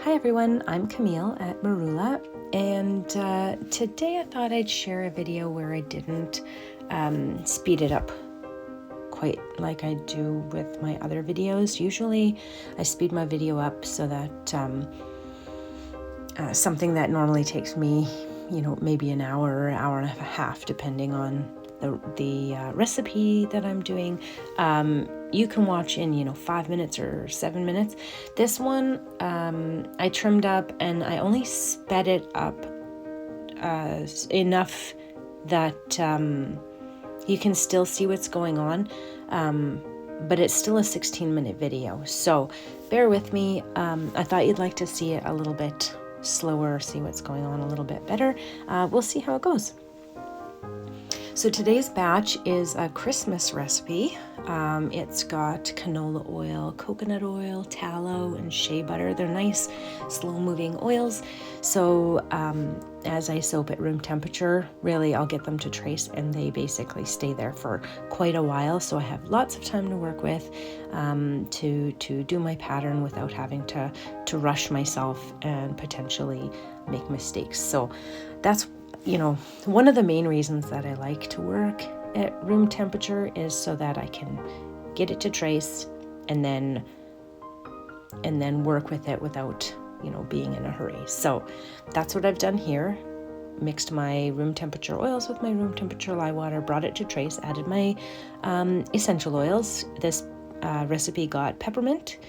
Hi everyone, I'm Camille at Marula, and today I thought I'd share a video where I didn't speed it up quite like I do with my other videos. Usually I speed my video up so that something that normally takes me, maybe an hour or hour and a half, depending on the recipe that I'm doing, you can watch in 5 minutes or 7 minutes. This one I trimmed up and I only sped it up enough that you can still see what's going on, but it's still a 16-minute video, so bear with me. I thought you'd like to see it a little bit slower, see what's going on a little bit better. We'll see how it goes. So today's batch is a Christmas recipe. It's got canola oil, coconut oil, tallow, and shea butter. They're nice, slow-moving oils. So as I soak at room temperature, really I'll get them to trace, and they basically stay there for quite a while. So I have lots of time to work with to do my pattern without having to rush myself and potentially make mistakes. So that's one of the main reasons that I like to work at room temperature is so that I can get it to trace and then work with it without, being in a hurry. So that's what I've done here. Mixed my room temperature oils with my room temperature lye water, brought it to trace, added my essential oils. This recipe got peppermint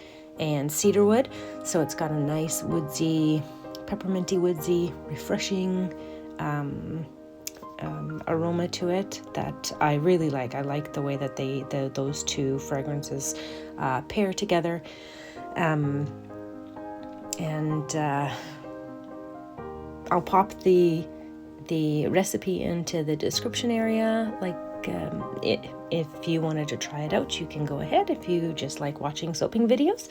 and cedarwood, so it's got a nice woodsy, pepperminty woodsy, refreshing aroma to it that I really like. I like the way that those two fragrances pair together. And I'll pop the recipe into the description area. If you wanted to try it out, you can go ahead. If you just like watching soaping videos,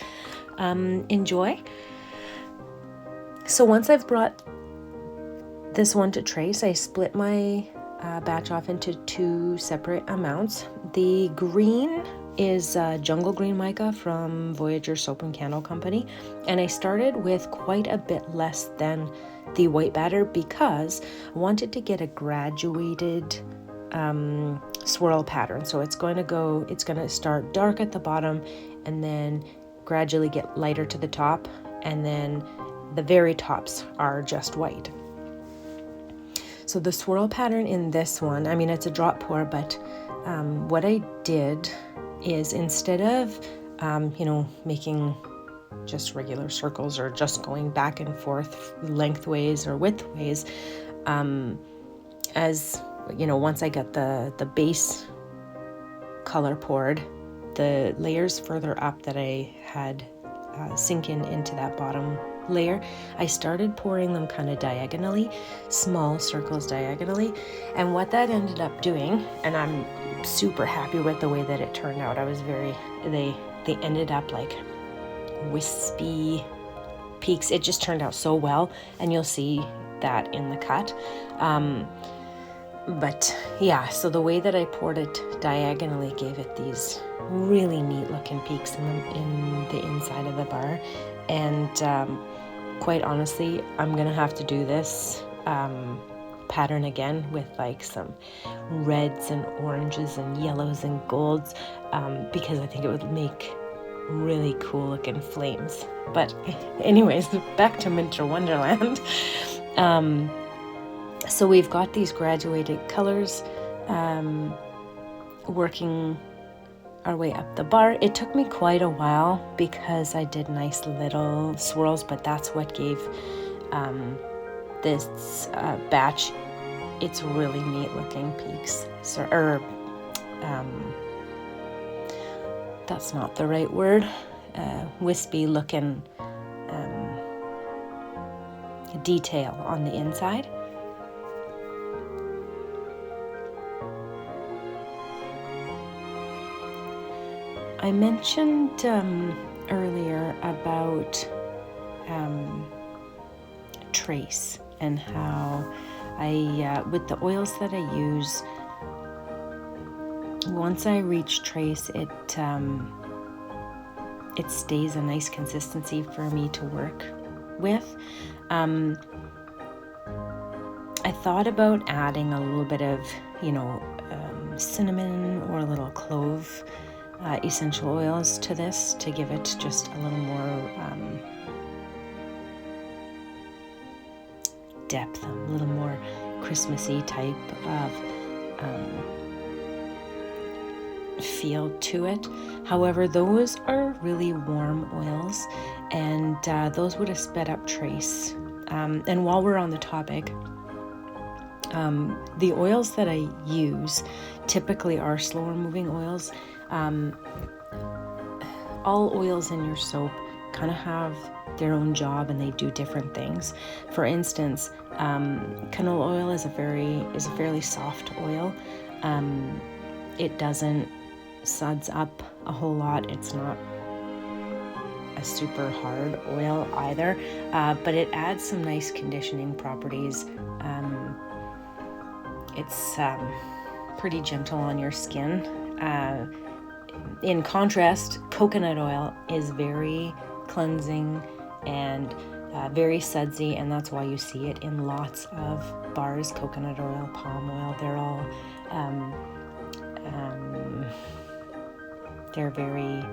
enjoy. So once I've brought this one to trace, I split my batch off into two separate amounts. The green is Jungle Green Mica from Voyager Soap and Candle Company, and I started with quite a bit less than the white batter because I wanted to get a graduated swirl pattern. So it's going to start dark at the bottom and then gradually get lighter to the top, and then the very tops are just white. So the swirl pattern in this one, it's a drop pour, but what I did is instead of, making just regular circles or just going back and forth lengthways or widthways, once I got the base color poured, the layers further up that I had sink into that bottom layer, I started pouring them kind of diagonally, small circles diagonally, and what that ended up doing, and I'm super happy with the way that it turned out. They ended up like wispy peaks. It just turned out so well, and you'll see that in the cut. But yeah, so the way that I poured it diagonally gave it these really neat looking peaks in the inside of the bar. And quite honestly, I'm gonna have to do this pattern again with like some reds and oranges and yellows and golds, because I think it would make really cool looking flames. But anyways, back to Winter Wonderland. So we've got these graduated colors working our way up the bar. It took me quite a while because I did nice little swirls, but that's what gave this batch its really neat looking peaks. That's not the right word. Wispy looking detail on the inside. I mentioned earlier about trace and how with the oils that I use, once I reach trace, it stays a nice consistency for me to work with. I thought about adding a little bit of, cinnamon or a little clove essential oils to this to give it just a little more depth, a little more Christmassy type of feel to it. However, those are really warm oils, and those would have sped up trace. And while we're on the topic, the oils that I use typically are slower moving oils. All oils in your soap kind of have their own job and they do different things. For instance, canola oil is a fairly soft oil. It doesn't suds up a whole lot. It's not a super hard oil either, but it adds some nice conditioning properties. It's pretty gentle on your skin. In contrast, coconut oil is very cleansing and very sudsy, and that's why you see it in lots of bars. Coconut oil, palm oil, they're all they're very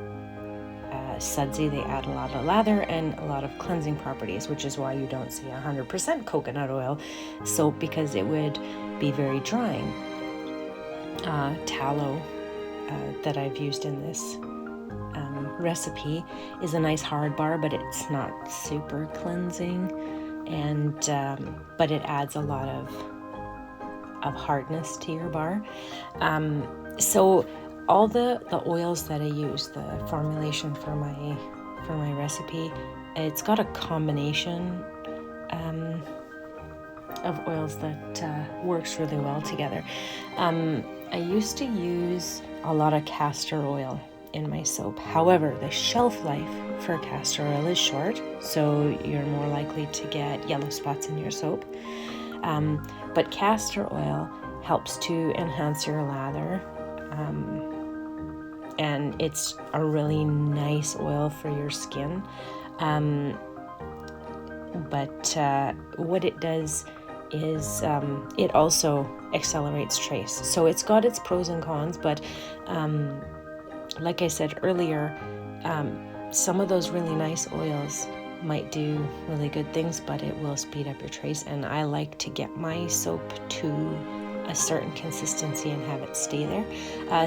sudsy. They add a lot of lather and a lot of cleansing properties, which is why you don't see 100% coconut oil soap, because it would be very drying. Tallow that I've used in this recipe is a nice hard bar, but it's not super cleansing, and but it adds a lot of hardness to your bar. So all the oils that I use, the formulation for my recipe, it's got a combination of oils that works really well together. I used to use a lot of castor oil in my soap. However, the shelf life for castor oil is short, so you're more likely to get yellow spots in your soap. But castor oil helps to enhance your lather, and it's a really nice oil for your skin. But what it does is it also accelerates trace. So it's got its pros and cons, but like I said earlier, some of those really nice oils might do really good things, but it will speed up your trace, and I like to get my soap to a certain consistency and have it stay there.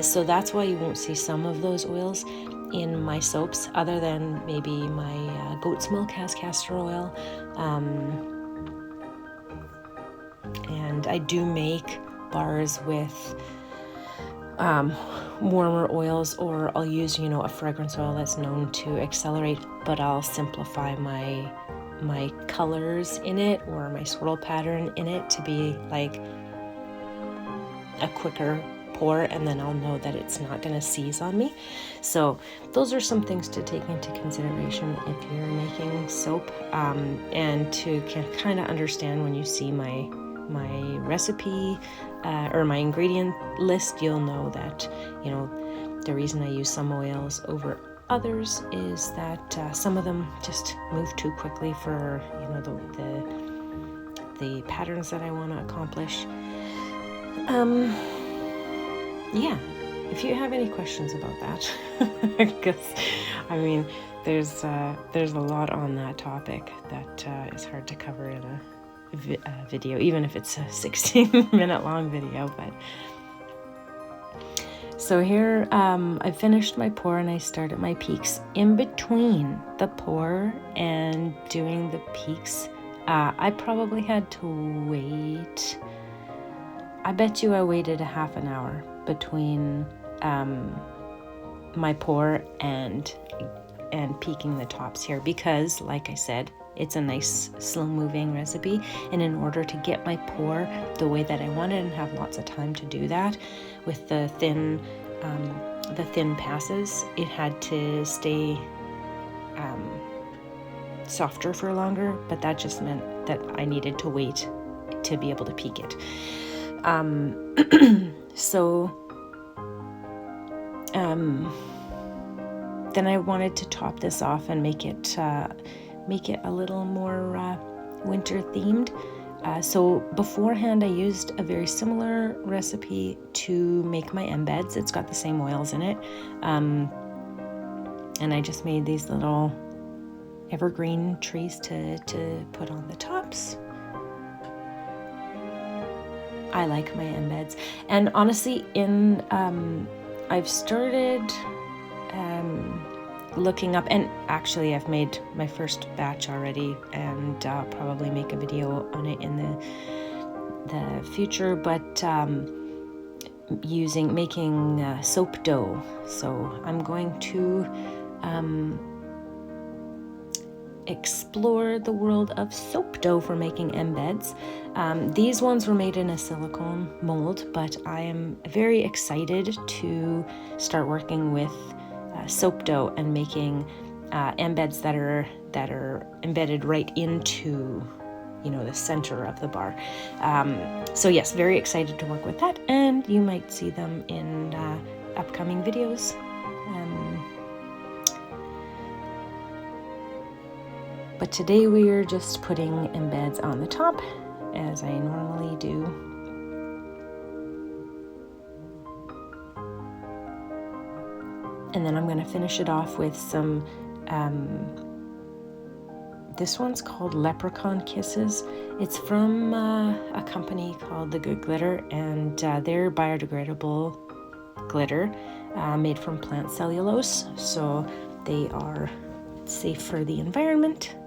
So that's why you won't see some of those oils in my soaps, other than maybe my goat's milk has castor oil. And I do make bars with warmer oils, or I'll use, a fragrance oil that's known to accelerate, but I'll simplify my colors in it, or my swirl pattern in it, to be like a quicker pour, and then I'll know that it's not going to seize on me. So those are some things to take into consideration if you're making soap, and to kind of understand when you see my recipe or my ingredient list, you'll know that the reason I use some oils over others is that some of them just move too quickly for the patterns that I want to accomplish. Yeah, if you have any questions about that, because there's a lot on that topic that is hard to cover in a video, even if it's a 16-minute long video. But so here, I finished my pour and I started my peaks. In between the pour and doing the peaks, I probably had to wait. I bet you I waited a half an hour between my pour and peaking the tops here, because, like I said, it's a nice slow moving recipe, and in order to get my pour the way that I wanted and have lots of time to do that with the thin passes, it had to stay softer for longer, but that just meant that I needed to wait to be able to peak it. So then I wanted to top this off and make it make it a little more winter themed. So beforehand I used a very similar recipe to make my embeds. It's got the same oils in it. And I just made these little evergreen trees to put on the tops. I like my embeds. And honestly, I've started looking up, and actually I've made my first batch already, and I'll probably make a video on it in the future, but making soap dough. So I'm going to explore the world of soap dough for making embeds. These ones were made in a silicone mold, but I am very excited to start working with soap dough and making embeds that are embedded right into, the center of the bar. So yes, very excited to work with that, and you might see them in upcoming videos. But today we are just putting embeds on the top, as I normally do. And then I'm going to finish it off with some, this one's called Leprechaun Kisses. It's from a company called The Good Glitter, and they're biodegradable glitter made from plant cellulose, so they are safe for the environment.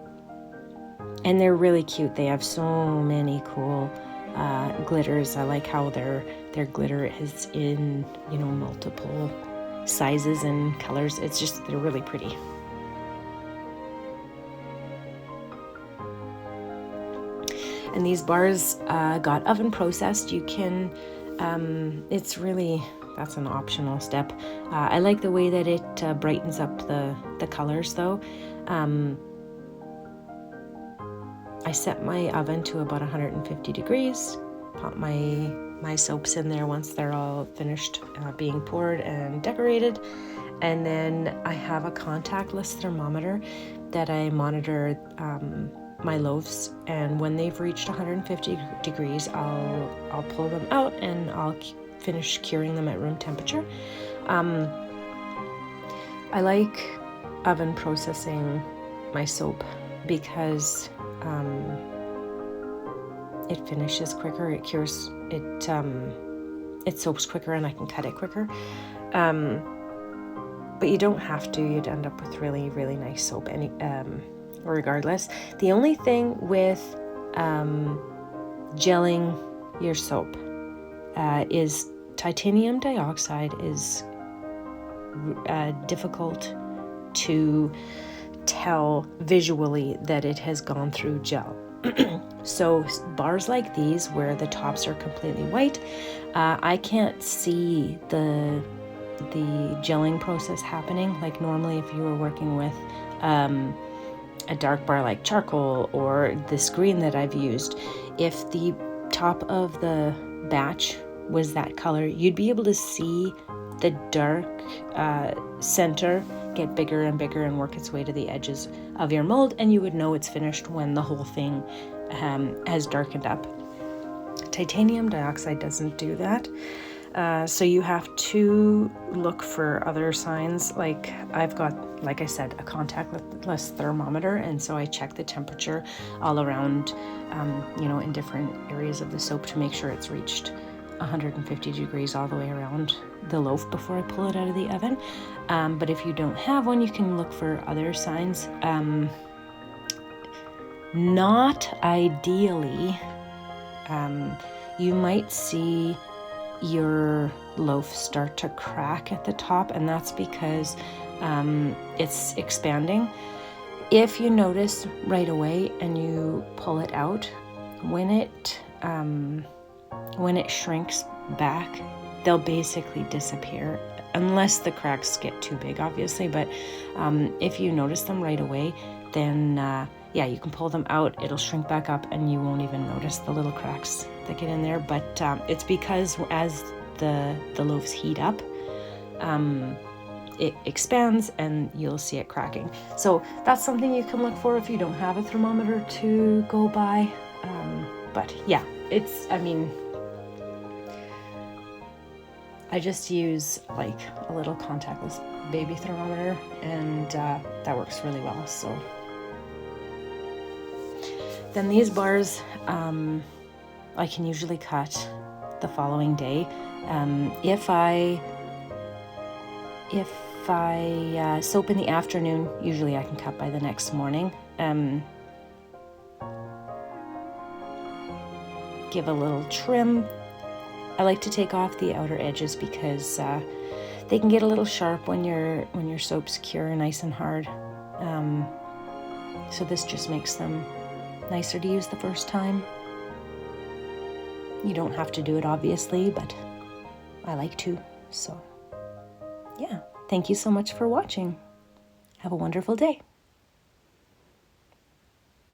And they're really cute. They have so many cool glitters. I like how their glitter is in, multiple sizes and colors. They're really pretty. And these bars got oven processed. You can, that's an optional step. I like the way that it brightens up the colors though. I set my oven to about 150 degrees, pop my soaps in there once they're all finished being poured and decorated. And then I have a contactless thermometer that I monitor my loaves, and when they've reached 150 degrees, I'll pull them out and I'll finish curing them at room temperature. I like oven processing my soap because it finishes quicker, it cures, it soaks quicker, and I can cut it quicker. But you don't have to. You'd end up with really, really nice soap regardless. The only thing with gelling your soap is titanium dioxide is difficult to tell visually that it has gone through gel. So bars like these where the tops are completely white, I can't see the gelling process happening. Like normally if you were working with a dark bar like charcoal or this green that I've used, if the top of the batch was that color, you'd be able to see the dark center get bigger and bigger and work its way to the edges of your mold, and you would know it's finished when the whole thing has darkened up. Titanium dioxide doesn't do that. So you have to look for other signs. Like I've got, like I said, a contactless thermometer, and so I check the temperature all around, in different areas of the soap to make sure it's reached 150 degrees all the way around the loaf before I pull it out of the oven. But if you don't have one, you can look for other signs. Not ideally, you might see your loaf start to crack at the top, and that's because it's expanding. If you notice right away and you pull it out, when it shrinks back, they'll basically disappear unless the cracks get too big, obviously. But if you notice them right away, then you can pull them out, it'll shrink back up, and you won't even notice the little cracks that get in there. But it's because as the loaves heat up, it expands and you'll see it cracking. So that's something you can look for if you don't have a thermometer to go by. But yeah, I just use like a little contactless baby thermometer, and that works really well. So then these bars, I can usually cut the following day. If I soap in the afternoon, usually I can cut by the next morning. Give a little trim. I like to take off the outer edges because they can get a little sharp when your soap's cure, nice and hard. So this just makes them nicer to use the first time. You don't have to do it, obviously, but I like to. So yeah, thank you so much for watching. Have a wonderful day.